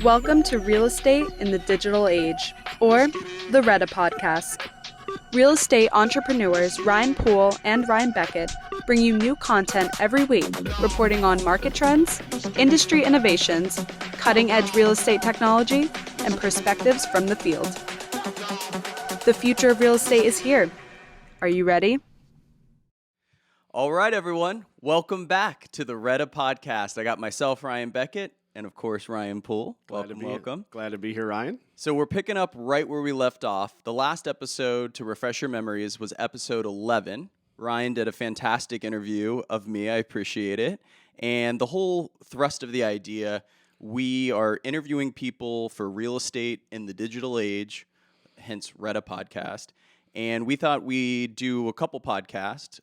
Welcome to Real Estate in the Digital Age, or the REDA podcast. Real estate entrepreneurs Ryan Poole and Ryan Beckett bring you new content every week, reporting on market trends, industry innovations, cutting-edge real estate technology, and perspectives from the field. The future of real estate is here. Are you ready? All right, everyone. Welcome back to the REDA podcast. I got myself, Ryan Beckett, and of course, Ryan Poole. Welcome. Glad to be here, Ryan. So we're picking up right where we left off. The last episode, to refresh your memories, was episode 11. Ryan did a fantastic interview of me. I appreciate it. And the whole thrust of the idea, we are interviewing people for real estate in the digital age, hence REDA podcast. And we thought we'd do a couple podcasts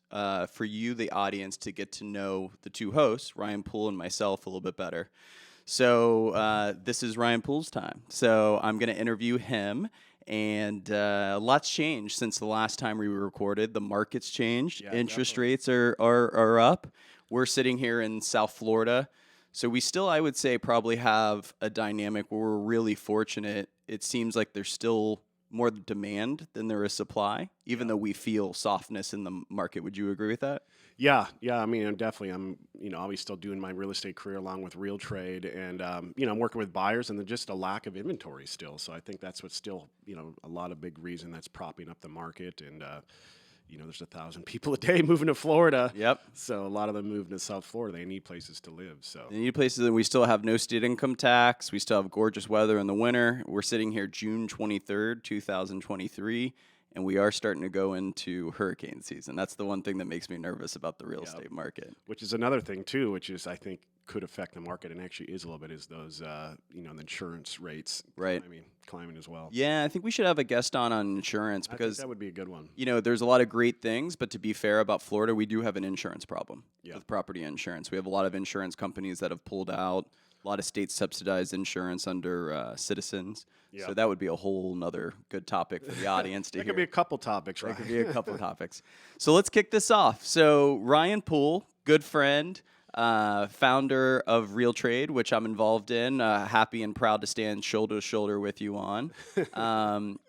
for you, the audience, to get to know the two hosts, Ryan Poole and myself, a little bit better. So this is Ryan Poole's time. So I'm going to interview him. And a lot's changed since the last time we recorded. The market's changed. Yeah, Interest definitely. rates are up. We're sitting here in South Florida. So we still, I would say, probably have a dynamic where we're really fortunate. It seems like there's still more demand than there is supply, even though we feel softness in the market. Would you agree with that? Yeah. I mean, I'm always still doing my real estate career along with RealTrade, and I'm working with buyers, and there's just a lack of inventory still. So I think that's what's still, a lot of big reason that's propping up the market. And there's 1,000 people a day moving to Florida. Yep. So a lot of them moving to South Florida. They need places to live. So They need places that we still have no state income tax. We still have gorgeous weather in the winter. We're sitting here June 23rd, 2023, and we are starting to go into hurricane season. That's the one thing that makes me nervous about the real estate market. which is another thing too, which is I think could affect the market, and actually is a little bit, is those the insurance rates Right. climbing as well. Yeah, I think we should have a guest on insurance I think because that would be a good one. there's a lot of great things, but to be fair about Florida, we do have an insurance problem Yeah. with property insurance. We have a lot of insurance companies that have pulled out, a lot of state subsidized insurance under Citizens. Yeah. So that would be a whole nother good topic for the audience to There hear. could be a couple topics, There right? could be a couple of topics. So let's kick this off. So Ryan Poole, good friend, founder of RealTrade, which I'm involved in. Happy and proud to stand shoulder to shoulder with you on.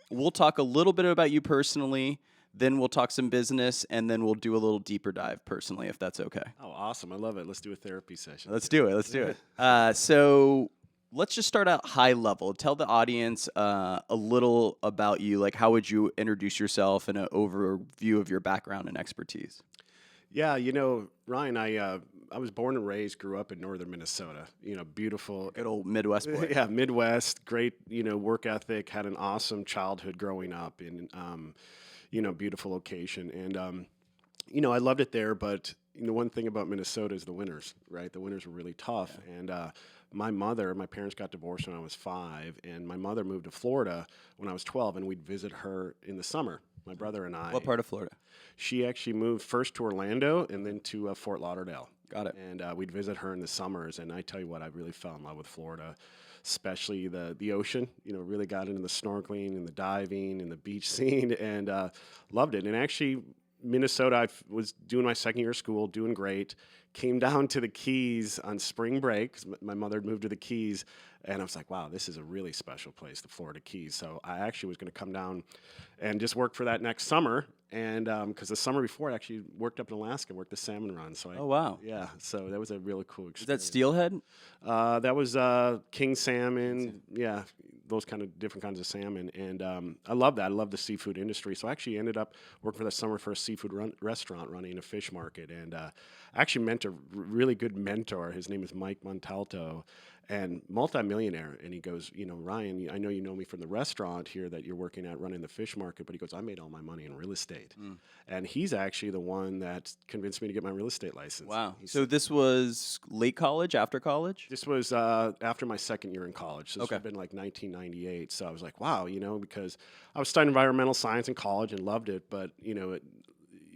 We'll talk a little bit about you personally, then we'll talk some business, and then we'll do a little deeper dive personally, if that's okay. Oh, awesome. I love it. Let's do a therapy session. Let's do it. So let's just start out high level. Tell the audience a little about you. Like, how would you introduce yourself and an overview of your background and expertise? Yeah, Ryan, I was born and raised, grew up in northern Minnesota. Beautiful. Good old Midwest boy. Yeah, Midwest, great, work ethic, had an awesome childhood growing up in, beautiful location. And, I loved it there, but, one thing about Minnesota is the winters, right? The winters were really tough. Yeah. And my parents got divorced when I was 5, and my mother moved to Florida when I was 12, and we'd visit her in the summer. My brother and I. What part of Florida? She actually moved first to Orlando and then to Fort Lauderdale. Got it. And we'd visit her in the summers, and I tell you what, I really fell in love with Florida, especially the ocean. Really got into the snorkeling and the diving and the beach scene, and loved it. And actually, Minnesota, I was doing my second year of school, doing great. Came down to the Keys on spring break 'cause my mother had moved to the Keys, and I was like, wow, this is a really special place, the Florida Keys. So I actually was going to come down and just work for that next summer. And because the summer before, I actually worked up in Alaska, worked the salmon run. So Oh, wow. Yeah, so that was a really cool Is that experience. steelhead? That was king salmon, yeah, those kind of different kinds of salmon. And I love that. I love the seafood industry. So I actually ended up working for the summer for a seafood restaurant running a fish market. And I actually met a really good mentor. His name is Mike Montalto, and multimillionaire. And he goes, Ryan, I know you know me from the restaurant here that you're working at running the fish market, but he goes, I made all my money in real estate. And he's actually the one that convinced me to get my real estate license. Wow. He So said, this was late college, after college? this was after my second year in college. So this Okay. would have been like 1998. So I was like, wow, because I was studying environmental science in college and loved it, but,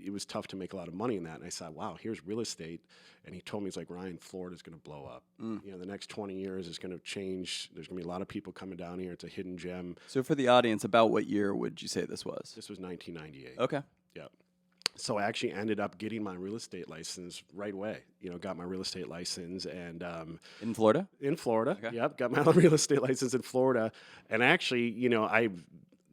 it was tough to make a lot of money in that. And I said, wow, here's real estate. And he told me, he's like, Ryan, Florida's going to blow up. The next 20 years is going to change. There's going to be a lot of people coming down here. It's a hidden gem. So for the audience, about what year would you say this was? This was 1998. Okay. Yeah. So I actually ended up getting my real estate license right away. Got my real estate license and In Florida? in Florida. Okay. Yep, got my real estate license in Florida. And actually, I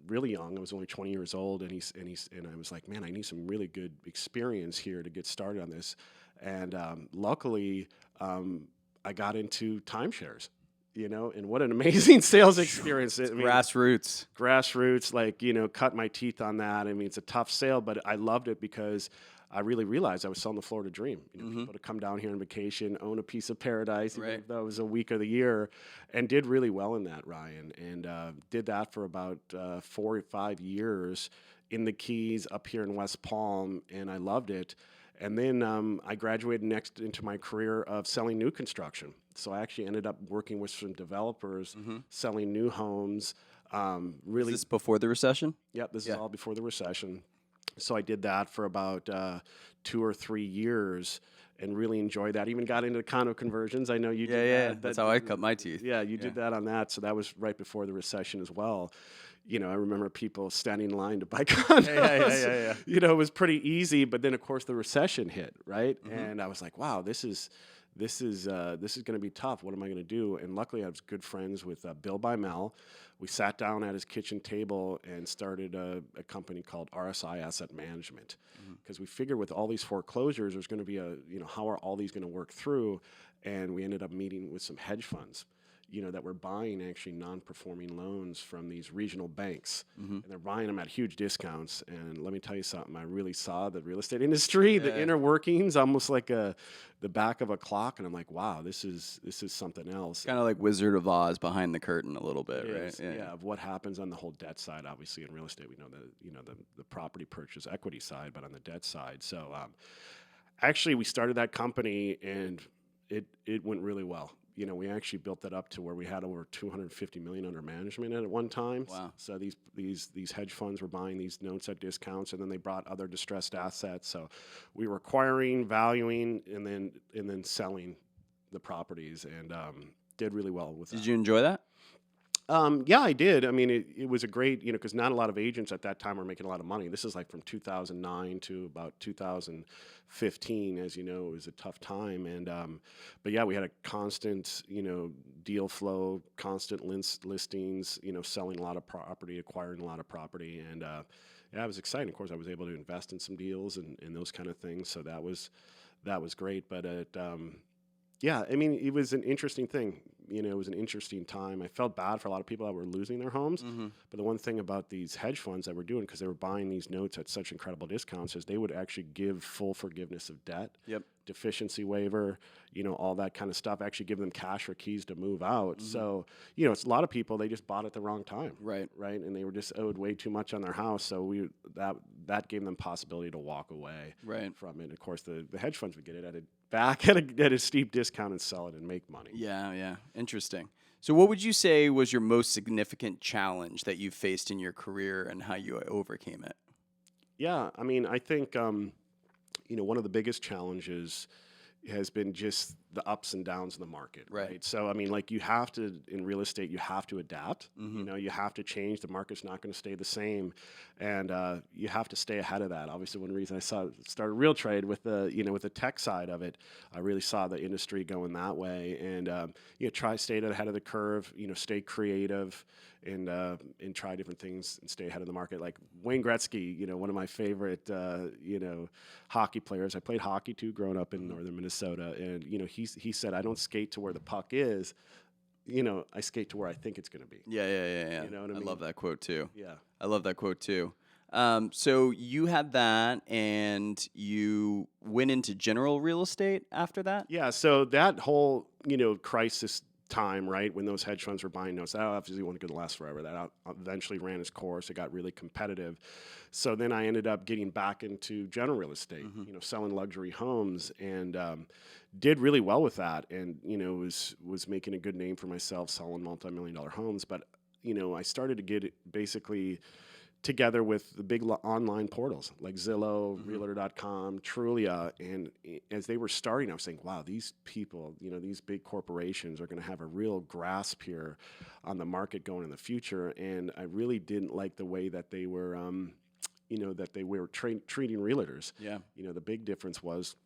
really young. I was only 20 years old, and I was like, man, I need some really good experience here to get started on this. And luckily, I got into timeshares. And what an amazing sales experience! Grassroots. Like cut my teeth on that. I mean, it's a tough sale, but I loved it because I really realized I was selling the Florida dream. People to come down here on vacation, own a piece of paradise, even if that was a week of the year, and did really well in that, Ryan. And did that for about 4 or 5 years in the Keys up here in West Palm, and I loved it. And then I graduated next into my career of selling new construction. So I actually ended up working with some developers, selling new homes. Was this before the recession? Yep, this is all before the recession. So I did that for about 2 or 3 years and really enjoyed that. Even got into condo conversions. I know you did that. Yeah. That's how I cut my teeth. Yeah, you did that on that. So that was right before the recession as well. I remember people standing in line to buy condos. Yeah. It was pretty easy, but then of course the recession hit, right? And I was like, wow, this is going to be tough. What am I going to do? And luckily, I was good friends with Bill Bymel. We sat down at his kitchen table and started a company called RSI Asset Management, because we figured with all these foreclosures, there's going to be how are all these going to work through? And we ended up meeting with some hedge funds, that were buying actually non-performing loans from these regional banks, and they're buying them at huge discounts. And let me tell you something, I really saw the real estate industry, the inner workings, almost like the back of a clock. And I'm like, wow, this is something else. Kind of like Wizard of Oz behind the curtain a little bit, right? Yeah, of what happens on the whole debt side. Obviously, in real estate, we know the property purchase equity side, but on the debt side. So actually, we started that company, and it went really well. We actually built that up to where we had over 250 million under management at one time. Wow. So these hedge funds were buying these notes at discounts, and then they brought other distressed assets. So we were acquiring, valuing, and then selling the properties, and did really well with that. Did you enjoy that? Yeah, I did. I mean, it was a great, because not a lot of agents at that time were making a lot of money. This is like from 2009 to about 2015. As you know, it was a tough time. And, but yeah, we had a constant, deal flow, constant listings, selling a lot of property, acquiring a lot of property. And yeah, it was exciting. Of course, I was able to invest in some deals and those kind of things. So that was great. But yeah, I mean, it was an interesting thing. It was an interesting time. I felt bad for a lot of people that were losing their homes. But the one thing about these hedge funds that were doing, because they were buying these notes at such incredible discounts, is they would actually give full forgiveness of debt, deficiency waiver, all that kind of stuff, actually give them cash or keys to move out. So, it's a lot of people, they just bought at the wrong time. Right. And they were just owed way too much on their house. So that gave them possibility to walk away from it. And of course, the hedge funds would get it back at a steep discount and sell it and make money. Yeah. Interesting. So what would you say was your most significant challenge that you faced in your career and how you overcame it? Yeah, I mean, I think, one of the biggest challenges has been just the ups and downs of the market, right? So, I mean, like you have to, in real estate, you have to adapt. You have to change. The market's not going to stay the same, and you have to stay ahead of that. Obviously, one reason I started RealTrade with the tech side of it, I really saw the industry going that way, and try to stay ahead of the curve. Stay creative, and try different things and stay ahead of the market. Like Wayne Gretzky, one of my favorite hockey players. I played hockey too, growing up in northern Minnesota, and he said, "I don't skate to where the puck is. I skate to where I think it's going to be." Yeah. You know what I mean? I love that quote too. Yeah. I love that quote too. So you had that, and you went into general real estate after that? Yeah. So that whole crisis time, right, when those hedge funds were buying notes, that obviously wasn't going to last forever. That eventually ran its course. It got really competitive. So then I ended up getting back into general real estate, selling luxury homes, and did really well with that. And was making a good name for myself selling multi-million-dollar homes. But I started to get basically together with the big online portals like Zillow, Realtor.com, Trulia. And as they were starting, I was saying, wow, these people, these big corporations are going to have a real grasp here on the market going in the future. And I really didn't like the way that they were, that they were treating realtors. Yeah. The big difference was,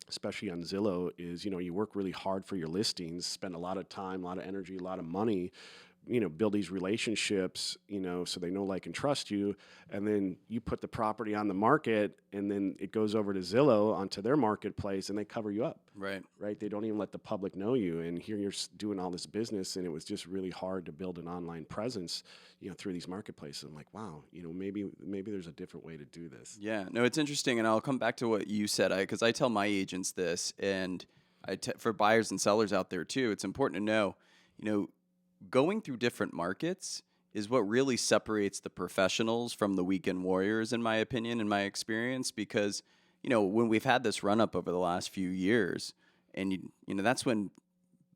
especially on Zillow, is, you work really hard for your listings, spend a lot of time, a lot of energy, a lot of money, build these relationships, so they know, like, and trust you. And then you put the property on the market, and then it goes over to Zillow onto their marketplace, and they cover you up. Right. Right. They don't even let the public know you. And here you're doing all this business, and it was just really hard to build an online presence, through these marketplaces. I'm like, wow, maybe there's a different way to do this. Yeah. No, it's interesting, and I'll come back to what you said, because I tell my agents this, and for buyers and sellers out there too, it's important to know, going through different markets is what really separates the professionals from the weekend warriors, in my opinion, in my experience, because, when we've had this run up over the last few years, and, that's when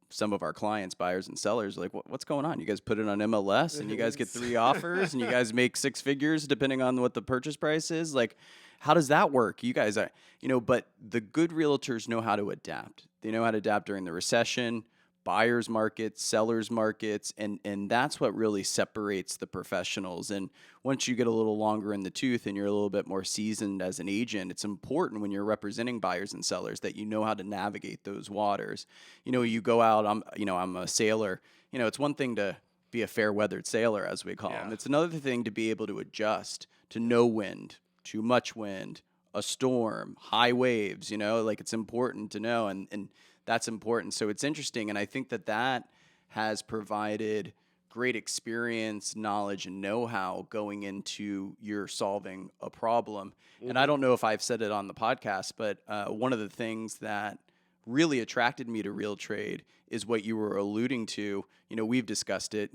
some of our clients, buyers and sellers, are like, what's going on? You guys put it on MLS and you guys get 3 offers and you guys make 6 figures depending on what the purchase price is. Like, how does that work? You guys are, but the good realtors know how to adapt. They know how to adapt during the recession, buyers markets, sellers markets, and that's what really separates the professionals. And once you get a little longer in the tooth and you're a little bit more seasoned as an agent, it's important when you're representing buyers and sellers that you know how to navigate those waters. You go out, I'm a sailor. It's one thing to be a fair weathered sailor, as we call them. It's another thing to be able to adjust to no wind, too much wind, a storm, high waves, like, it's important to know. And that's important. So it's interesting. And I think that has provided great experience, knowledge, and know-how going into your solving a problem. Mm-hmm. And I don't know if I've said it on the podcast, but one of the things that really attracted me to RealTrade is what you were alluding to. We've discussed it.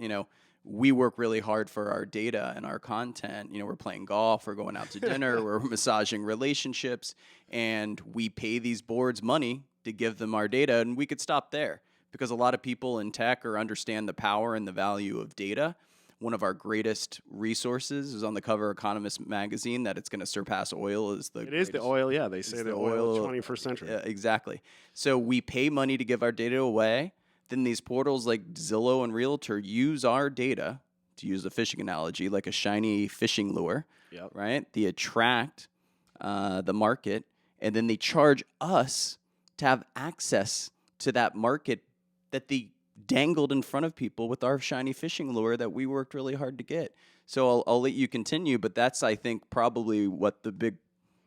We work really hard for our data and our content. We're playing golf, we're going out to dinner, we're massaging relationships, and we pay these boards money to give them our data, and we could stop there because a lot of people in tech understand the power and the value of data. One of our greatest resources is on the cover of Economist magazine that it's going to surpass oil as the. It is the oil, yeah. They say the oil of the 21st century. Yeah, exactly. So we pay money to give our data away. Then these portals like Zillow and Realtor use our data, to use a fishing analogy, like a shiny fishing lure, right? They attract the market, and then they charge us to have access to that market that they dangled in front of people with our shiny fishing lure that we worked really hard to get. So I'll let you continue, but that's, I think, probably what the big,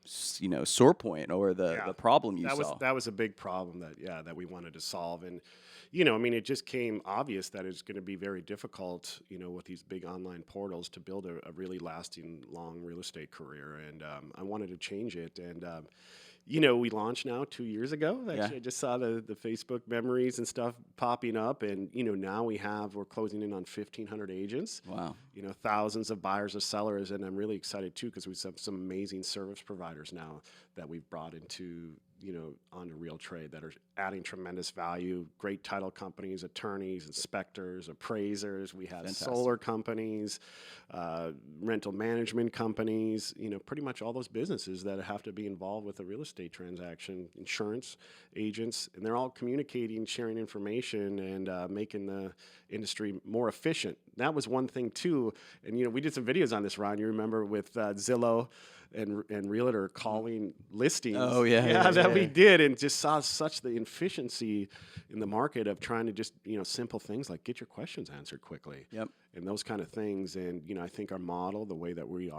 sore point or the problem you saw. That was a big problem that we wanted to solve. And, it just came obvious that it's going to be very difficult, with these big online portals to build a really lasting, long real estate career. And I wanted to change it. And, we launched now 2 years ago. Actually, I just saw the Facebook memories and stuff popping up. And, now we're closing in on 1,500 agents. Wow. Thousands of buyers or sellers. And I'm really excited, too, because we have some amazing service providers now that we've brought into, onto RealTrade that are adding tremendous value. Great title companies, attorneys, inspectors, appraisers. We have solar companies, rental management companies, pretty much all those businesses that have to be involved with a real estate transaction, insurance agents, and they're all communicating, sharing information, and making the industry more efficient. That was one thing, too. And, we did some videos on this, Ron. You remember with Zillow and Realtor calling listings. Oh, yeah. We did, and just saw such the inefficiency in the market of trying to just, simple things like get your questions answered quickly. Yep. And those kind of things. And, I think our model, the way that we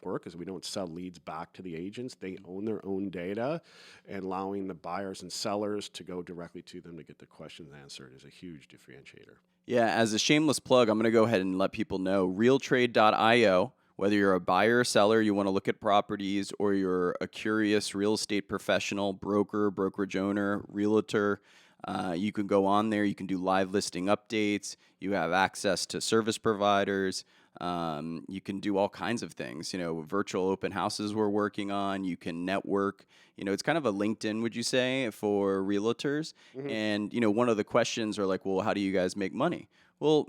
work is we don't sell leads back to the agents. They own their own data, and allowing the buyers and sellers to go directly to them to get the questions answered is a huge differentiator. Yeah, as a shameless plug, I'm going to go ahead and let people know, realtrade.io. Whether you're a buyer or seller, you want to look at properties, or you're a curious real estate professional, broker, brokerage owner, realtor, you can go on there. You can do live listing updates. You have access to service providers. You can do all kinds of things. Virtual open houses we're working on. You can network. It's kind of a LinkedIn, would you say, for realtors? Mm-hmm. And, one of the questions are like, well, how do you guys make money? Well,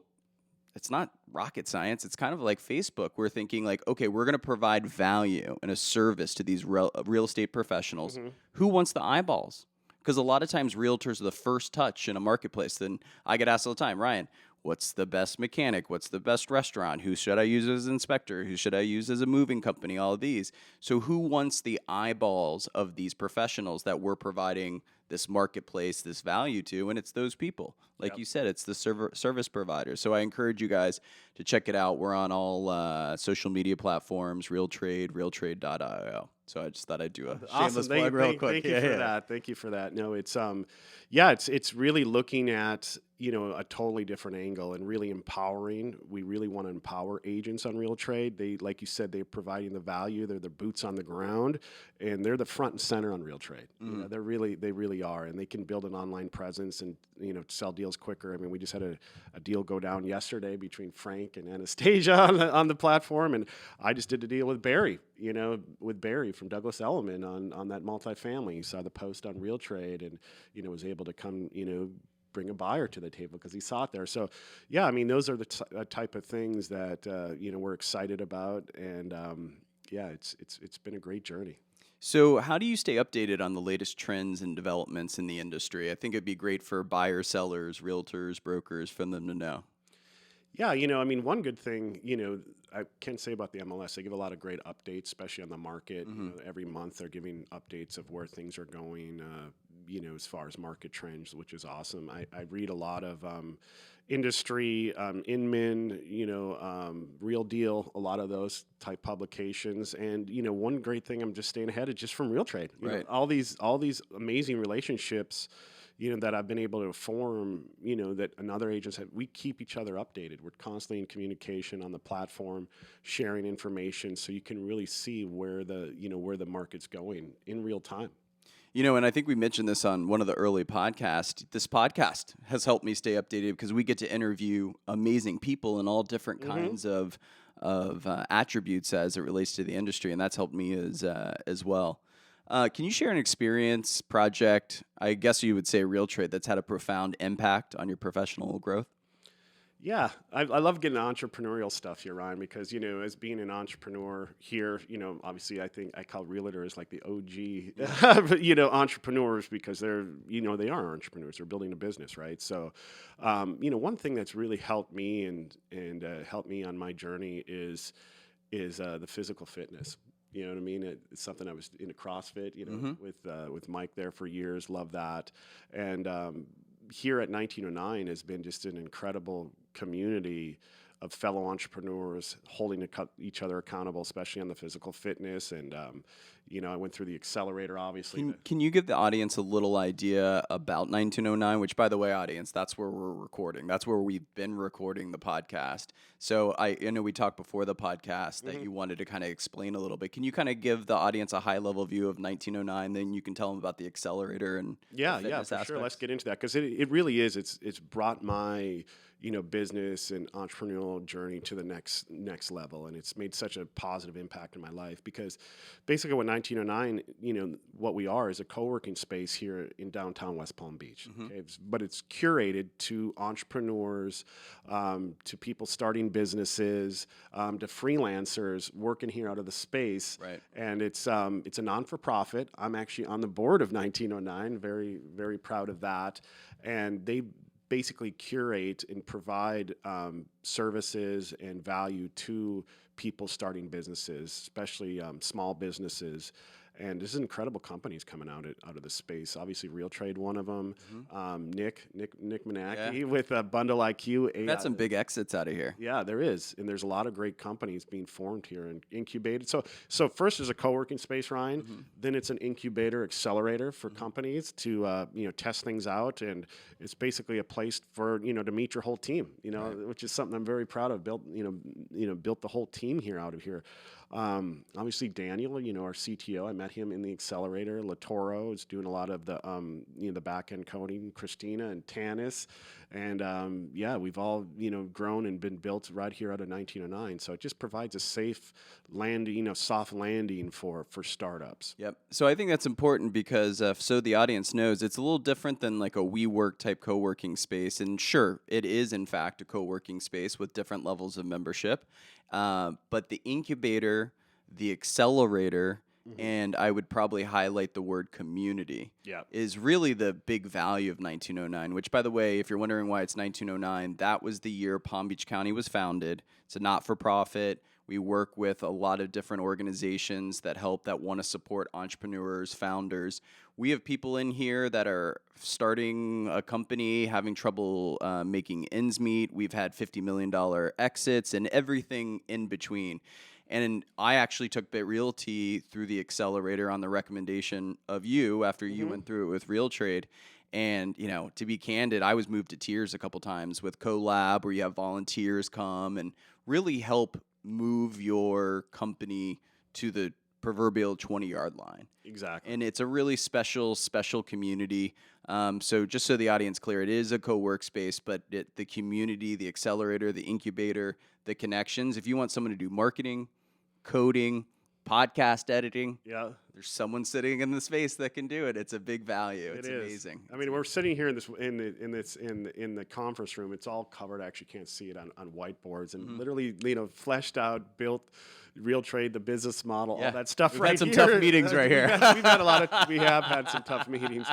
it's not rocket science. It's kind of like Facebook. We're thinking like, okay, we're going to provide value and a service to these real estate professionals. Mm-hmm. Who wants the eyeballs? Because a lot of times realtors are the first touch in a marketplace. Then I get asked all the time, Ryan, what's the best mechanic, what's the best restaurant, who should I use as inspector, who should I use as a moving company, all of these. So who wants the eyeballs of these professionals that we're providing this marketplace, this value to? And it's those people. Like you said, it's the service providers. So I encourage you guys to check it out. We're on all social media platforms, RealTrade, realtrade.io. So I just thought I'd do a shameless plug real quick. Thank you for that. Thank you for that. No, it's really looking at, a totally different angle and really empowering. We really want to empower agents on RealTrade. They, like you said, they're providing the value. They're the boots on the ground, and they're the front and center on RealTrade. They really are, and they can build an online presence and sell deals quicker. I mean, we just had a deal go down yesterday between Frank and Anastasia on the platform, and I just did a deal with Barry. With Barry from Douglas Elliman on that multifamily. He saw the post on RealTrade and was able to come bring a buyer to the table because he saw it there. So, yeah, I mean, those are the type of things that we're excited about, and it's been a great journey. So how do you stay updated on the latest trends and developments in the industry? I think it'd be great for buyers, sellers, realtors, brokers, for them to know. Yeah, one good thing, I can say about the MLS, they give a lot of great updates, especially on the market. Every month they're giving updates of where things are going, as far as market trends, which is awesome. I read a lot of industry, Inman, Real Deal, a lot of those type publications. And, one great thing I'm just staying ahead of just from RealTrade. Right. All these amazing relationships that I've been able to form, that another agents have, we keep each other updated. We're constantly in communication on the platform, sharing information so you can really see where the market's going in real time. And I think we mentioned this on one of the early podcasts. This podcast has helped me stay updated because we get to interview amazing people in all different kinds of attributes as it relates to the industry, and that's helped me as well. Can you share an experience, project, I guess you would say RealTrade, that's had a profound impact on your professional growth? Yeah, I love getting entrepreneurial stuff here, Ryan, because, as being an entrepreneur here, obviously I think I call realtors like the OG, entrepreneurs because they're, they are entrepreneurs. They're building a business, right? So, one thing that's really helped me and helped me on my journey is the physical fitness. You know what I mean? It's something I was into CrossFit, with Mike there for years. Love that. And here at 1909 has been just an incredible community of fellow entrepreneurs holding each other accountable, especially on the physical fitness. And, I went through the accelerator, obviously. Can you give the audience a little idea about 1909, which, by the way, audience, that's where we're recording. That's where we've been recording the podcast. So I know we talked before the podcast that you wanted to kind of explain a little bit. Can you kind of give the audience a high-level view of 1909? Then you can tell them about the accelerator and yeah, for aspects. Sure. Let's get into that because it really is. It's brought my business and entrepreneurial journey to the next level, and it's made such a positive impact in my life because basically what 1909, what we are is a co-working space here in downtown West Palm Beach. Okay? But it's curated to entrepreneurs, to people starting businesses, to freelancers working here out of the space. Right. And it's a non-for-profit. I'm actually on the board of 1909. Very, very proud of that. And they basically curate and provide services and value to people starting businesses, especially small businesses. And there's incredible companies coming out of the space. Obviously, RealTrade, one of them. Nick Manaki with Bundle IQ. We've had some big exits out of here. Yeah, there is, and there's a lot of great companies being formed here and incubated. So first there's a co-working space, Ryan. Then it's an incubator accelerator for companies to test things out, and it's basically a place for to meet your whole team. Which is something I'm very proud of. Built the whole team here out of here. Obviously Daniel, our CTO, I met him in the accelerator. Latoro is doing a lot of the the back end coding. Christina and Tanis, and we've all grown and been built right here out of 1909. So it just provides a safe landing, soft landing for startups. Yep. So I think that's important because so the audience knows it's a little different than like a WeWork type co-working space. And sure, it is in fact a co-working space with different levels of membership. But the incubator, the accelerator, and I would probably highlight the word community, Yeah. is really the big value of 1909, which, by the way, if you're wondering why it's 1909, that was the year Palm Beach County was founded. It's a not-for-profit. We work with a lot of different organizations that want to support entrepreneurs, founders. We have people in here that are starting a company, having trouble making ends meet. We've had $50 million exits and everything in between. And I actually took Bit Realty through the accelerator on the recommendation of you after you went through it with RealTrade. And, to be candid, I was moved to tears a couple times with CoLab, where you have volunteers come and really help move your company to the proverbial 20-yard line. Exactly. And it's a really special community. So just so the audience clear, it is a co-work space, but the community, the accelerator, the incubator, the connections, if you want someone to do marketing, coding, podcast editing, Yeah. there's someone sitting in the space that can do it. It's a big value. It's It is amazing. I mean, we're sitting here in the conference room. It's all covered. I actually can't see it on whiteboards, and literally, fleshed out, built. RealTrade, the business model, all that stuff. We've right had some here. tough meetings right here. We have had some tough meetings.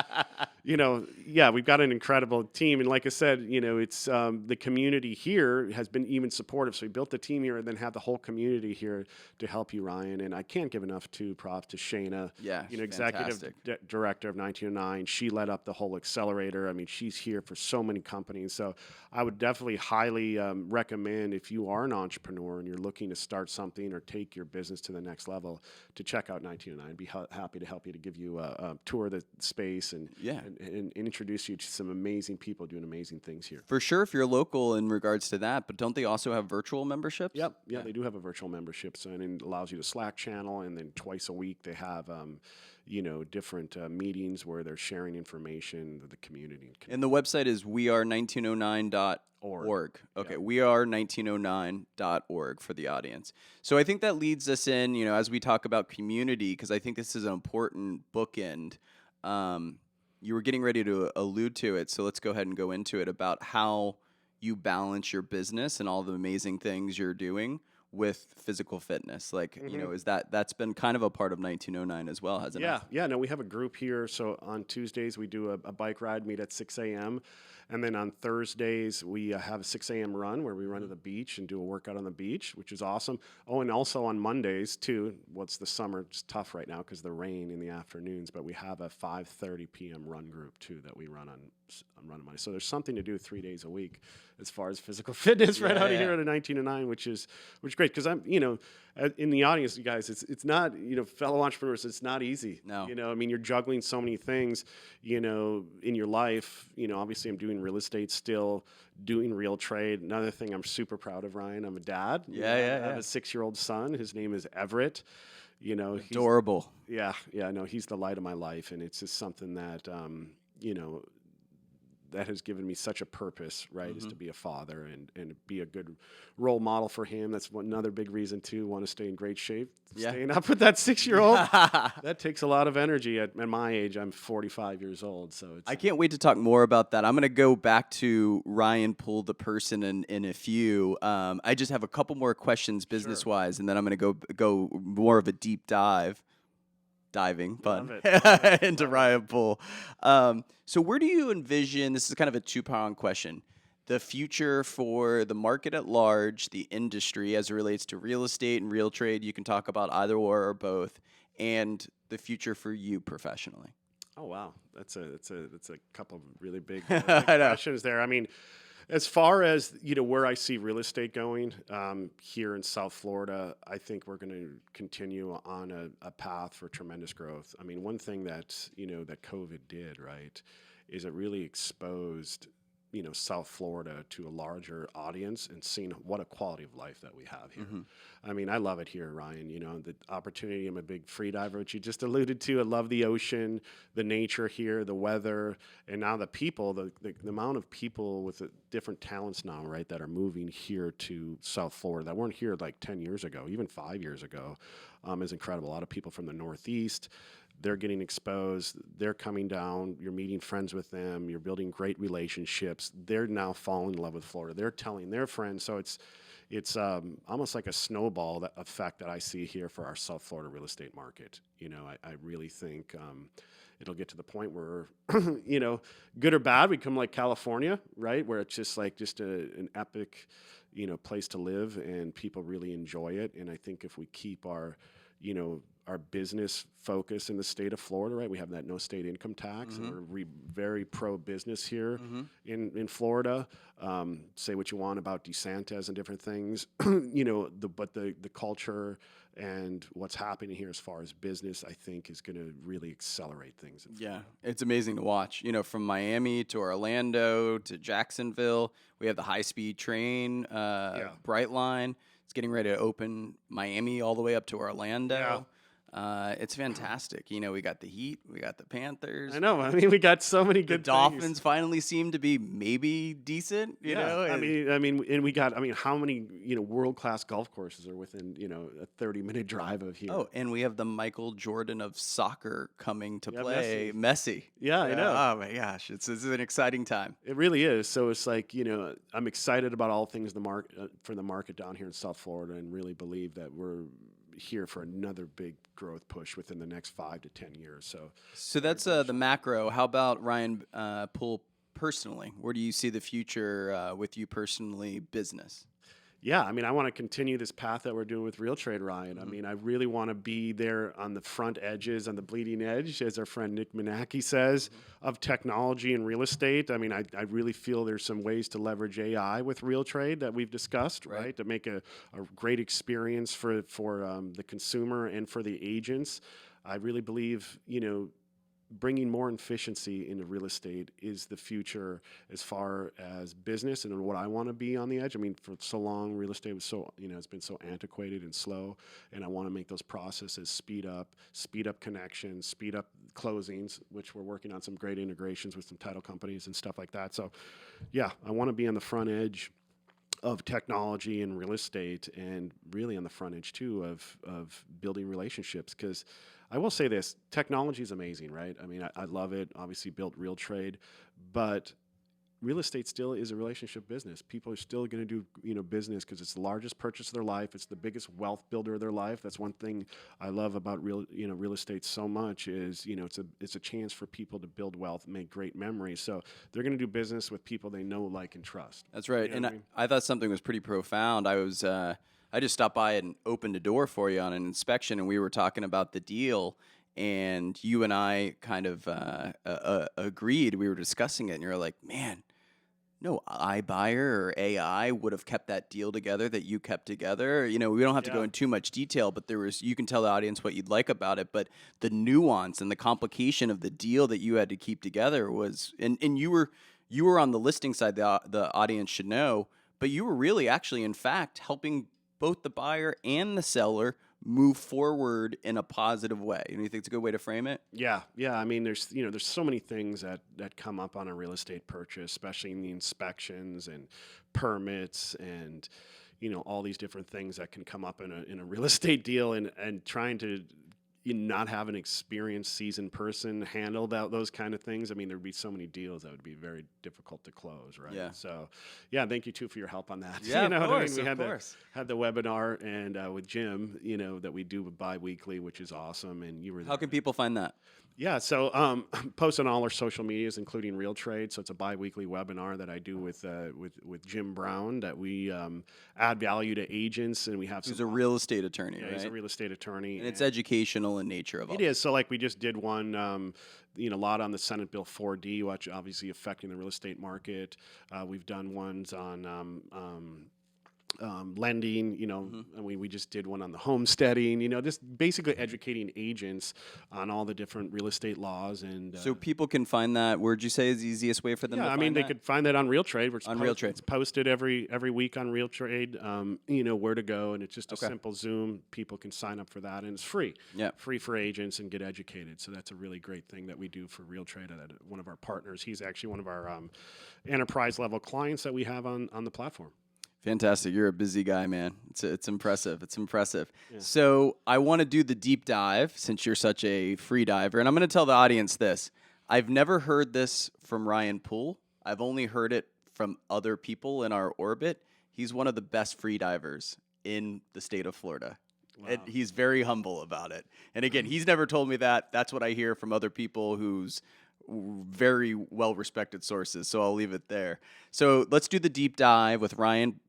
We've got an incredible team, and like I said, it's the community here has been even supportive. So we built the team here, and then have the whole community here to help you, Ryan. And I can't give enough props to Shayna, executive director of 1909. She led up the whole accelerator. I mean, she's here for so many companies. So I would definitely highly recommend, if you are an entrepreneur and you're looking to start something or take your business to the next level, to check out 1909. I'd be happy to help you, to give you a tour of the space and introduce you to some amazing people doing amazing things here. For sure, if you're local in regards to that, but don't they also have virtual memberships? Yep. Yeah, they do have a virtual membership, and it allows you to Slack channel, and then twice a week they have different meetings where they're sharing information with the community. And the website is weare1909.org. Okay, weare1909.org for the audience. So I think that leads us in, as we talk about community, because I think this is an important bookend. You were getting ready to allude to it, so let's go ahead and go into it about how you balance your business and all the amazing things you're doing with physical fitness. That's been kind of a part of 1909 as well, hasn't it? Yeah. No, we have a group here. So on Tuesdays, we do a bike ride, meet at 6 a.m. And then on Thursdays, we have a 6 a.m. run where we run to the beach and do a workout on the beach, which is awesome. Oh, and also on Mondays, too. What's the summer? It's tough right now because of the rain in the afternoons, but we have a 5:30 p.m. run group, too, that we run on Monday. So there's something to do 3 days a week as far as physical fitness here at a 1909, which is great, because I'm, in the audience, you guys, it's not, fellow entrepreneurs, it's not easy. No. I mean, you're juggling so many things, in your life. Obviously I'm doing real estate still, doing RealTrade. Another thing I'm super proud of, Ryan, I'm a dad. I have a 6-year-old son. His name is Everett. He's adorable. No, he's the light of my life, and it's just something that, that has given me such a purpose, right, is to be a father and be a good role model for him. That's another big reason, too, want to stay in great shape. Yeah. Staying up with that 6-year-old, that takes a lot of energy. At my age, I'm 45 years old. So I can't wait to talk more about that. I'm going to go back to Ryan Poole, the person, in a few. I just have a couple more questions business-wise, and then I'm going to go more of a deep diving fun into Ryan Poole. So where do you envision, this is kind of a two-pronged question, the future for the market at large, the industry as it relates to real estate and RealTrade? You can talk about either or both, and the future for you professionally. Oh, wow. That's a couple of really big questions there. I mean, as far as where I see real estate going here in South Florida, I think we're going to continue on a path for tremendous growth. I mean, one thing that that COVID did, right, is it really exposed South Florida to a larger audience and seeing what a quality of life that we have here. I mean, I love it here, Ryan. The opportunity. I'm a big freediver, which you just alluded to. I love the ocean, the nature here, the weather, and now the people. The amount of people with different talents now, right, that are moving here to South Florida that weren't here like 10 years ago, even 5 years ago, is incredible. A lot of people from the Northeast. they're getting exposed, they're coming down, you're meeting friends with them, you're building great relationships. They're now falling in love with Florida. They're telling their friends. So it's almost like a snowball effect that I see here for our South Florida real estate market. I really think it'll get to the point where, good or bad, we come like California, right? Where it's just an epic, place to live, and people really enjoy it. And I think if we keep our business focus in the state of Florida, right? We have that no state income tax, and we're very pro-business here in Florida. Say what you want about DeSantis and different things, but the culture and what's happening here as far as business, I think, is going to really accelerate things. Yeah, it's amazing to watch. From Miami to Orlando to Jacksonville, we have the high-speed train, Brightline. It's getting ready to open Miami all the way up to Orlando. Yeah. It's fantastic. We got the Heat, we got the Panthers. I know. I mean, we got so many good The Dolphins finally seem to be maybe decent. You know. I mean, and we got. I mean, how many world-class golf courses are within a 30-minute drive of here? Oh, and we have the Michael Jordan of soccer coming to play, Messi. Yeah, I know. Oh my gosh, it's an exciting time. It really is. So it's like I'm excited about all things for the market down here in South Florida, and really believe that we're here for another big growth push within the next 5 to 10 years. So that's the macro. How about Ryan Poole personally? Where do you see the future with you personally, business? Yeah, I mean, I want to continue this path that we're doing with RealTrade, Ryan. I mean, I really want to be there on the front edges, on the bleeding edge, as our friend Nick Manaki says, of technology and real estate. I mean, I really feel there's some ways to leverage AI with RealTrade that we've discussed, right? To make a great experience for the consumer and for the agents. I really believe, bringing more efficiency into real estate is the future as far as business and what I want to be on the edge. I mean, for so long, real estate was so, it's been so antiquated and slow, and I want to make those processes speed up connections, speed up closings, which we're working on some great integrations with some title companies and stuff like that. So, yeah, I want to be on the front edge of technology and real estate, and really on the front edge too of building relationships, because I will say this, technology is amazing, right? I mean, I love it. Obviously built RealTrade, but real estate still is a relationship business. People are still going to do, business because it's the largest purchase of their life. It's the biggest wealth builder of their life. That's one thing I love about real estate so much is, it's a chance for people to build wealth and make great memories. So they're going to do business with people they know, like, and trust. That's right. And I thought something was pretty profound. I just stopped by and opened a door for you on an inspection, and we were talking about the deal, and you and I kind of agreed. We were discussing it, and you're like, man, no iBuyer or AI would have kept that deal together that you kept together. We don't have to go into too much detail, but you can tell the audience what you'd like about it, but the nuance and the complication of the deal that you had to keep together was, and you were on the listing side, the audience should know, but you were really actually, in fact, helping both the buyer and the seller move forward in a positive way. You think it's a good way to frame it? Yeah. I mean, there's so many things that come up on a real estate purchase, especially in the inspections and permits and all these different things that can come up in a real estate deal, and trying to not have an experienced, seasoned person handle those kind of things. I mean, there'd be so many deals that would be very difficult to close, right? Yeah. So, yeah, thank you too for your help on that. Yeah, of course, we had the webinar and with Jim, that we do bi-weekly, which is awesome. And you were there. How can people find that? Yeah, so post on all our social medias, including RealTrade. So it's a bi-weekly webinar that I do with Jim Brown that we add value to agents, and we have. He's a real estate attorney, right? He's a real estate attorney, and it's educational in nature. Of all it is. So like we just did one, a lot on the Senate Bill 4D, which obviously affecting the real estate market. We've done ones on. Lending, and we just did one on the homesteading, just basically educating agents on all the different real estate laws. And so people can find that. Where'd you say is the easiest way for them to find that? They could find that on RealTrade. RealTrade. It's posted every week on RealTrade, where to go, and it's just a simple Zoom. People can sign up for that, and it's free. Yeah. Free for agents and get educated. So that's a really great thing that we do for RealTrade. One of our partners, he's actually one of our enterprise level clients that we have on the platform. Fantastic. You're a busy guy, man. It's impressive. It's impressive. Yeah. So I want to do the deep dive since you're such a free diver. And I'm going to tell the audience this. I've never heard this from Ryan Poole. I've only heard it from other people in our orbit. He's one of the best free divers in the state of Florida. Wow. And he's very humble about it. And again, he's never told me that. That's what I hear from other people who's very well-respected sources, so I'll leave it there. So let's do the deep dive with Ryan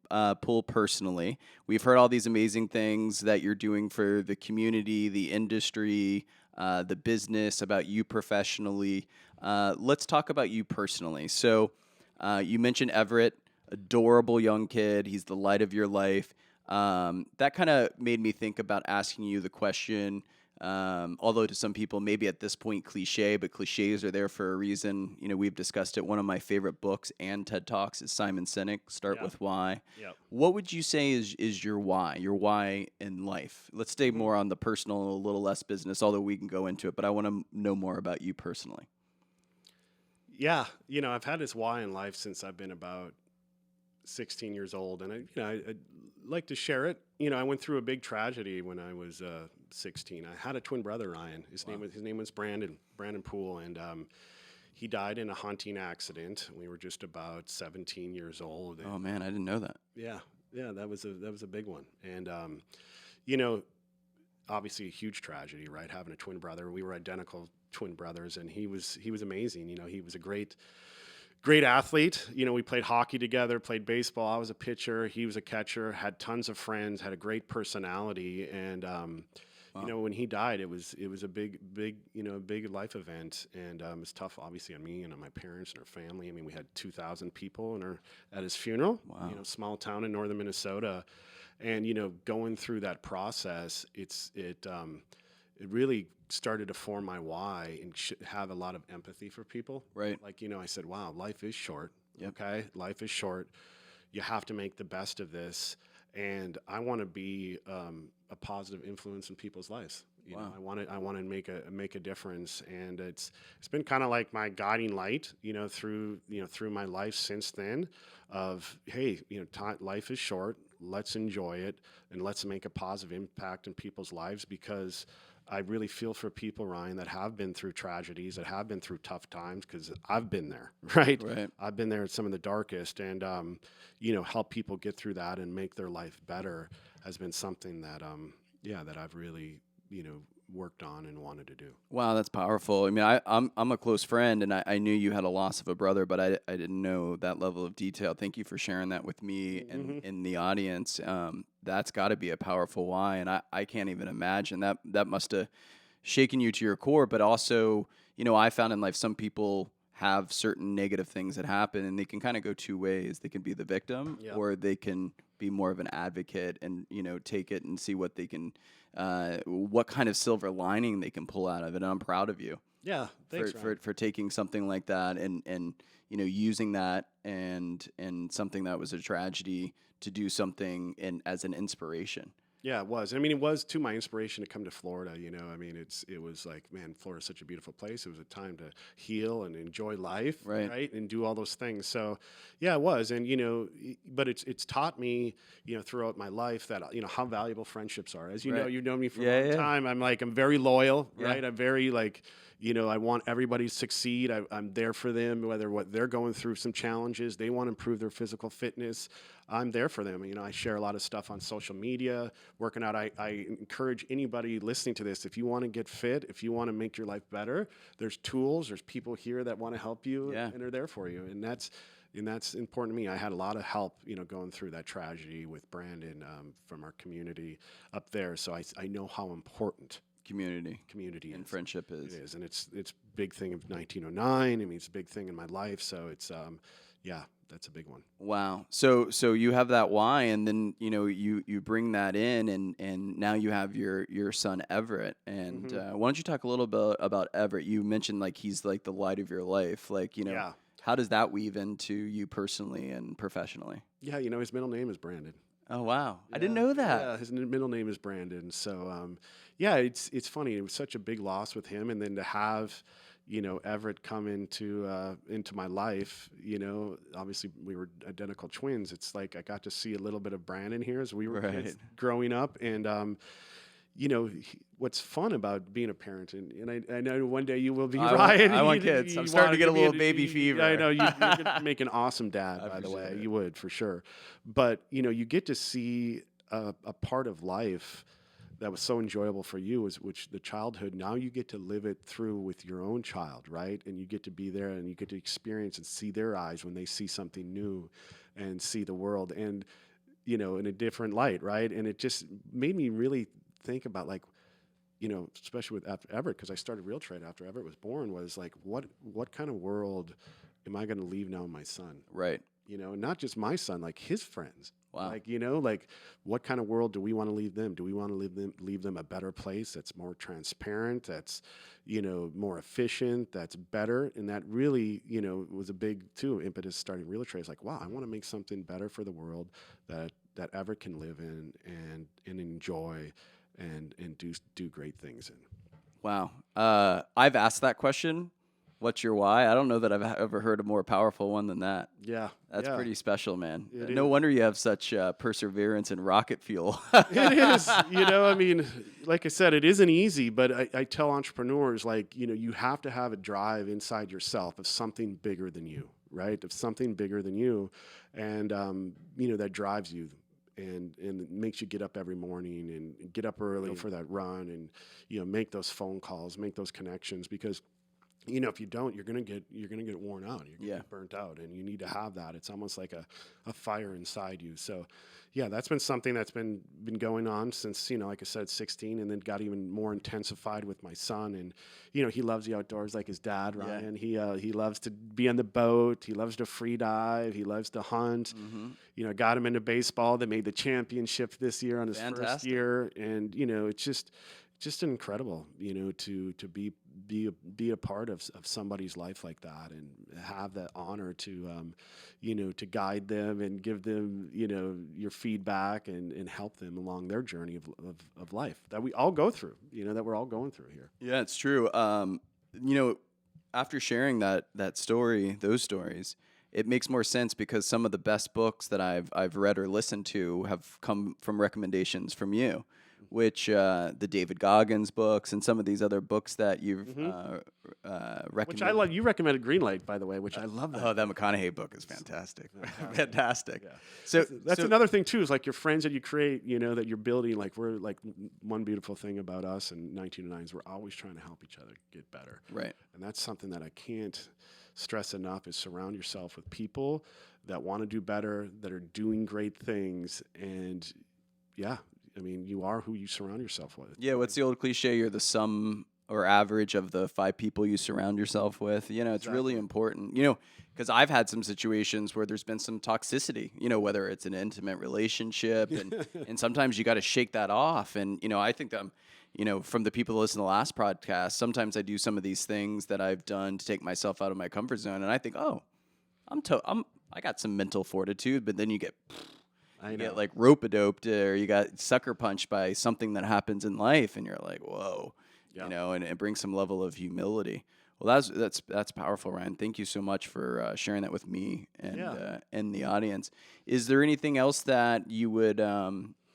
Poole personally. We've heard all these amazing things that you're doing for the community, the industry, the business, about you professionally. Let's talk about you personally. So you mentioned Everett, adorable young kid. He's the light of your life. That kind of made me think about asking you the question, although to some people maybe at this point cliche, but cliches are there for a reason. You know, we've discussed it. One of my favorite books and TED Talks is Simon Sinek, Start with Why. Yep. What would you say is your why in life? Let's stay more on the personal, a little less business, although we can go into it, but I want to know more about you personally. Yeah, I've had this why in life since I've been about 16 years old, and I'd like to share it. I went through a big tragedy when I was 16. I had a twin brother, Ryan. His name was Brandon Poole, and he died in a hunting accident. We were just about 17 years old. Oh man, I didn't know that. Yeah, that was a big one, and obviously a huge tragedy, right? Having a twin brother. We were identical twin brothers, and he was amazing. He was a great athlete. We played hockey together, played baseball. I was a pitcher. He was a catcher, had tons of friends, had a great personality. And, wow. When he died, it was a big life event. And it was tough, obviously, on me and on my parents and our family. I mean, we had 2,000 people at his funeral, wow. Small town in northern Minnesota. And, going through that process, it really started to form my why and have a lot of empathy for people. Right. Like, I said, wow, life is short. Yep. Okay. Life is short. You have to make the best of this. And I want to be a positive influence in people's lives. Wow. I want to make a difference. And it's been kind of like my guiding light, through my life since then of, hey, life is short. Let's enjoy it and let's make a positive impact in people's lives, because I really feel for people, Ryan, that have been through tragedies, that have been through tough times, because I've been there, right? I've been there at some of the darkest, and, help people get through that and make their life better has been something that, that I've really, worked on and wanted to do. Wow, that's powerful. I mean, I'm a close friend, and I knew you had a loss of a brother, but I didn't know that level of detail. Thank you for sharing that with me and in the audience. That's got to be a powerful why, and I can't even imagine that must have shaken you to your core. But also, I found in life some people have certain negative things that happen, and they can kind of go two ways. They can be the victim, or they can be more of an advocate and take it and see what they can. What kind of silver lining they can pull out of it. And I'm proud of you. Yeah, thanks for taking something like that and using that and something that was a tragedy to do something as an inspiration. Yeah, it was. I mean, it was to my inspiration to come to Florida. I mean, it was like, man, Florida's such a beautiful place. It was a time to heal and enjoy life, right? And do all those things. So, yeah, it was. And but it's taught me, throughout my life that how valuable friendships are. As you know, you've known me for a long time. I'm very loyal, right? I'm very I want everybody to succeed. I'm there for them, whether what they're going through some challenges, they want to improve their physical fitness. I'm there for them. I share a lot of stuff on social media, working out. I encourage anybody listening to this, if you want to get fit, if you want to make your life better, there's tools, there's people here that want to help you and are there for you. And that's important to me. I had a lot of help, going through that tragedy with Brandon from our community up there. So I know how important community and friendship is. It is, and it's a big thing of 1909. I mean, it's a big thing in my life. So it's that's a big one. Wow. So you have that why, and then you bring that in, and now you have your son Everett. And why don't you talk a little bit about Everett? You mentioned he's like the light of your life. How does that weave into you personally and professionally? Yeah, his middle name is Brandon. Oh wow, I didn't know that. Yeah, his middle name is Brandon. So it's funny. It was such a big loss with him, and then to have Everett come into my life, obviously we were identical twins. It's like I got to see a little bit of Brandon here as we were kids growing up. And, what's fun about being a parent, and I know one day you will be, Ryan. I want kids. I'm starting to get a little baby fever. I know you're going to make an awesome dad, by the way. You would, for sure. But, you get to see a part of life that was so enjoyable for you, which the childhood. Now you get to live it through with your own child, right? And you get to be there and you get to experience and see their eyes when they see something new and see the world and, in a different light, right? And it just made me really think about, like, especially with after Everett, because I started RealTrade after Everett was born, was like, what kind of world am I going to leave now my son? Right. Not just my son, like his friends. Wow. Like, what kind of world do we want to leave them? Do we want to leave them a better place that's more transparent, that's, more efficient, that's better? And that really, was a big, too, impetus starting RealTrade. It's like, wow, I want to make something better for the world that Everett can live in and enjoy and do great things in. Wow. I've asked that question. What's your why? I don't know that I've ever heard a more powerful one than that. Yeah. That's pretty special, man. It No is. wonder you have such perseverance and rocket fuel. It is. I mean, like I said, it isn't easy, but I tell entrepreneurs, like, you have to have a drive inside yourself of something bigger than you, right? Of something bigger than you. And, that drives you. And it makes you get up every morning and get up early for that run and, make those phone calls, make those connections, because if you don't, you're gonna get worn out. You're gonna get burnt out, and you need to have that. It's almost like a fire inside you. So, yeah, that's been something that's been going on since, like I said, 16, and then got even more intensified with my son. And he loves the outdoors like his dad, Ryan. Yeah. He loves to be on the boat. He loves to free dive. He loves to hunt. Mm-hmm. Got him into baseball. They made the championship this year on his first year, and it's just incredible, to be a part of somebody's life like that and have that honor to, to guide them and give them, your feedback and help them along their journey of life that we all go through, that we're all going through here. Yeah, it's true. After sharing that story, those stories, it makes more sense because some of the best books that I've read or listened to have come from recommendations from you. Which the David Goggins books and some of these other books that you've recommended. Which I love. You recommended Greenlight, by the way, which I love. That McConaughey book is fantastic. Fantastic. Yeah. So that's another thing too. Is like your friends that you create, that you're building. Like we're like one beautiful thing about us and 1909 is we're always trying to help each other get better. Right. And that's something that I can't stress enough. Is surround yourself with people that want to do better, that are doing great things, and I mean, you are who you surround yourself with. Yeah, what's the old cliche? You're the sum or average of the 5 people you surround yourself with. It's really important. Because I've had some situations where there's been some toxicity, whether it's an intimate relationship, and sometimes you got to shake that off. And, I think that, from the people that listen to the last podcast, sometimes I do some of these things that I've done to take myself out of my comfort zone. And I think, I got some mental fortitude, but then you get... You get like rope-a-doped or you got sucker punched by something that happens in life and you're like, whoa, and it brings some level of humility. Well, that's powerful, Ryan. Thank you so much for sharing that with me and the audience. Is there anything else that you would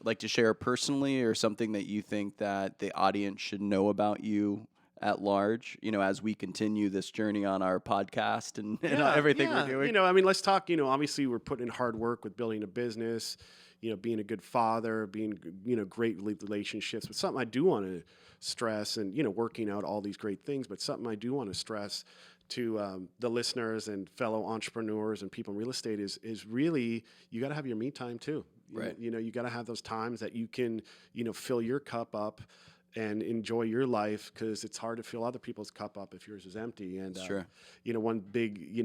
like to share personally or something that you think that the audience should know about you at large, as we continue this journey on our podcast and everything we're doing? I mean, let's talk, obviously we're putting in hard work with building a business, being a good father, being, great relationships. But something I do want to stress and, working out all these great things, but something I do want to stress to the listeners and fellow entrepreneurs and people in real estate is really, you got to have your me time too. Right. You got to have those times that you can, fill your cup up and enjoy your life, because it's hard to fill other people's cup up if yours is empty. And sure. One big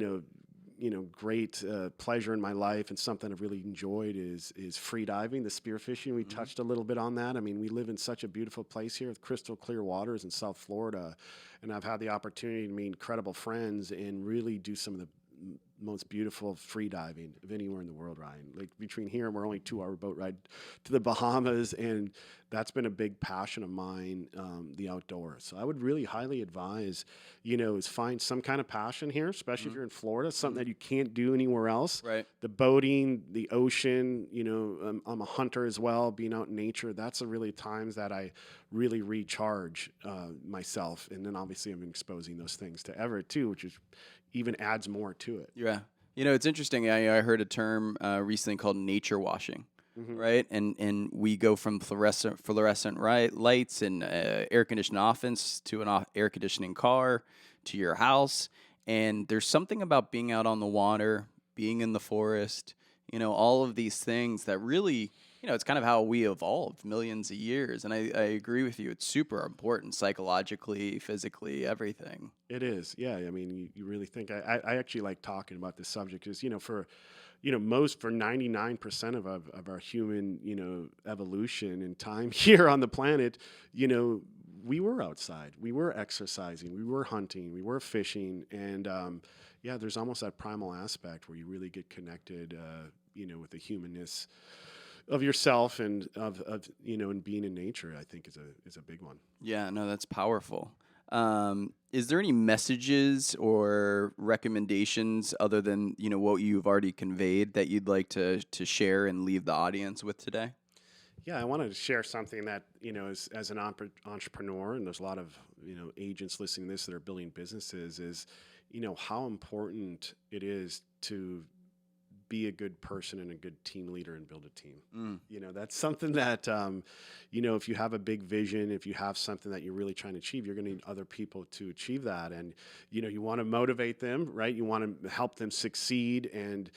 great pleasure in my life and something I've really enjoyed is free diving, the spearfishing. We touched a little bit on that. I mean, we live in such a beautiful place here with crystal clear waters in South Florida, and I've had the opportunity to meet incredible friends and really do some of most beautiful free diving of anywhere in the world, Ryan. Like between here and we're only 2-hour boat ride to the Bahamas, and that's been a big passion of mine, the outdoors. So I would really highly advise, is find some kind of passion here, especially if you're in Florida, something that you can't do anywhere else. Right. The boating, the ocean, I'm a hunter as well, being out in nature. That's the really times that I really recharge myself. And then obviously I'm exposing those things to Everett too, which is even adds more to it. Yeah. It's interesting. I heard a term recently called nature washing, right? And we go from fluorescent lights and air conditioned office to an air conditioning car to your house. And there's something about being out on the water, being in the forest, all of these things that really, it's kind of how we evolved millions of years. And I agree with you. It's super important psychologically, physically, everything. It is. Yeah. I mean, you really think I actually like talking about this subject because, for 99% of our human, evolution and time here on the planet, we were outside, we were exercising, we were hunting, we were fishing. And, there's almost that primal aspect where you really get connected, with the humanness of yourself and of and being in nature. I think is a big one. Yeah, no, that's powerful. Is there any messages or recommendations other than what you've already conveyed that you'd like to share and leave the audience with today? Yeah, I wanted to share something that as an entrepreneur, and there's a lot of agents listening to this that are building businesses, is how important it is to be a good person and a good team leader and build a team. That's something that, if you have a big vision, if you have something that you're really trying to achieve, you're going to need other people to achieve that. And, you want to motivate them, right? You want to help them succeed and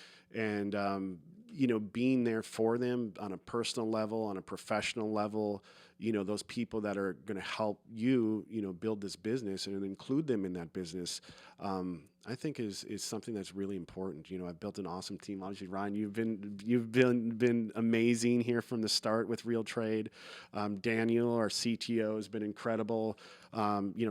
being there for them on a personal level, on a professional level, those people that are going to help you, build this business and include them in that business, I think is something that's really important. I've built an awesome team. Obviously, Ryan, you've been amazing here from the start with RealTrade. Daniel, our CTO, has been incredible.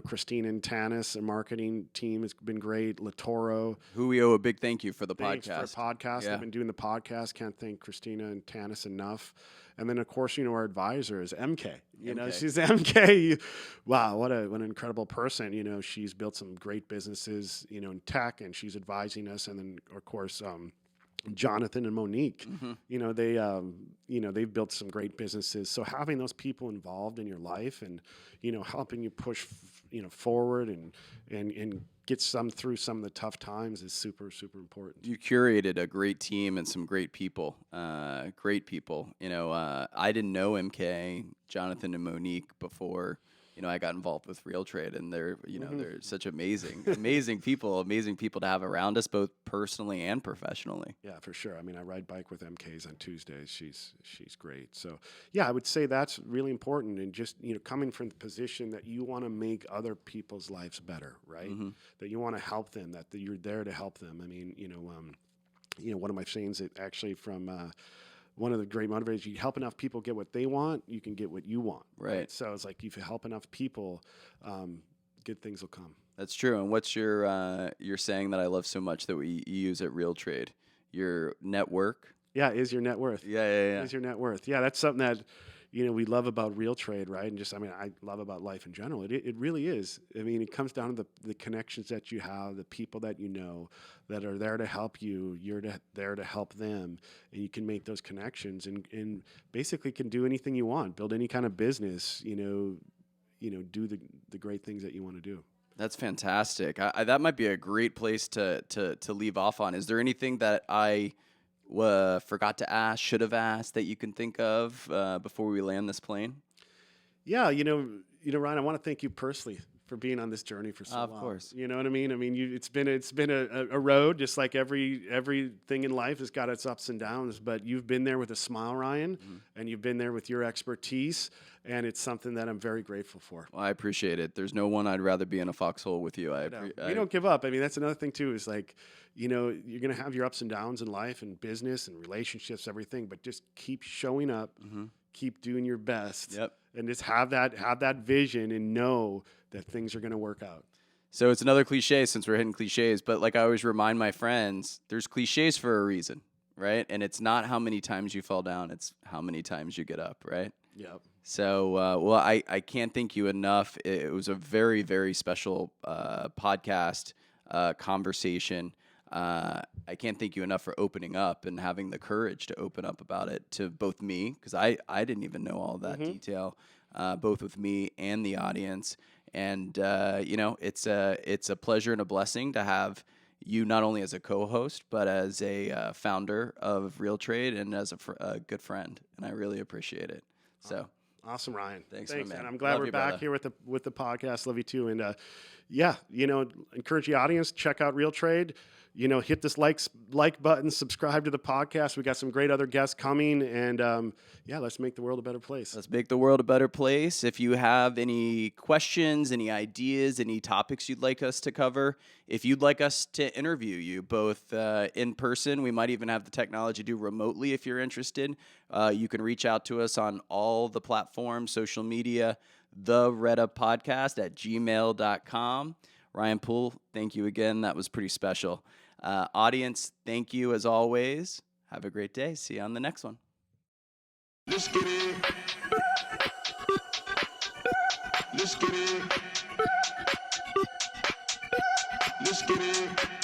Christine and Tanis, our marketing team, has been great. Latoro, who we owe a big thank you for the thanks podcast. For podcast. Yeah. They've been doing the podcast. Can't thank Christina and Tanis enough. And then, of course, our advisor is MK. She's MK. Wow, what an incredible person. She's built some great businesses, in tech, and she's advising us. And then, of course, Jonathan and Monique. They've built some great businesses. So having those people involved in your life and helping you push forward and get through some of the tough times is super, super important. You curated a great team and some great people. Great people. I didn't know MK, Jonathan, and Monique before I got involved with RealTrade, and they're such amazing people to have around us, both personally and professionally. Yeah, for sure. I mean, I ride bike with MKs on Tuesdays. She's great. So yeah, I would say that's really important, and just coming from the position that you want to make other people's lives better, right? That you want to help them, that you're there to help them. I mean, one of my sayings that actually from one of the great motivators, you help enough people get what they want, you can get what you want. Right. So it's like if you help enough people, good things will come. That's true. And what's your saying that I love so much that we use at RealTrade? Your network? Yeah, is your net worth. Yeah. Is your net worth. Yeah, that's something that we love about RealTrade, right? And I love about life in general. It really is. I mean, it comes down to the connections that you have, the people that that are there to help you. You're there to help them, and you can make those connections and basically can do anything you want, build any kind of business, do the great things that you want to do. That's fantastic. That might be a great place to leave off on. Is there anything that I forgot to ask, should have asked, that you can think of before we land this plane? Yeah, Ryan, I want to thank you personally for being on this journey for so long. Of course. You know what I mean? I mean, it's been a road, just like everything in life has got its ups and downs. But you've been there with a smile, Ryan, and you've been there with your expertise, and it's something that I'm very grateful for. Well, I appreciate it. There's no one I'd rather be in a foxhole with you. We don't give up. I mean, that's another thing too. Is like, you're going to have your ups and downs in life and business and relationships, everything. But just keep showing up, keep doing your best, and just have that vision and know that things are going to work out. So it's another cliche since we're hitting cliches, but like I always remind my friends, there's cliches for a reason, right? And it's not how many times you fall down, it's how many times you get up, right? Yep. So, well, I can't thank you enough. It was a very, very special podcast conversation. I can't thank you enough for opening up and having the courage to open up about it to both me, because I didn't even know all that detail, both with me and the audience. And it's a pleasure and a blessing to have you not only as a co-host but as a founder of RealTrade and as a good friend. And I really appreciate it. So. Awesome, Ryan. Thanks man. And I'm glad Love we're you, back brother. here with the podcast. Love you too. And encourage the audience, check out RealTrade. Hit this like button, subscribe to the podcast. We got some great other guests coming, and let's make the world a better place. Let's make the world a better place. If you have any questions, any ideas, any topics you'd like us to cover, if you'd like us to interview you both in person, we might even have the technology do remotely if you're interested. You can reach out to us on all the platforms, social media, the REDA podcast at gmail.com. Ryan Poole, thank you again. That was pretty special. Audience, thank you as always. Have a great day. See you on the next one. Let's get it. Let's get it. Let's get it.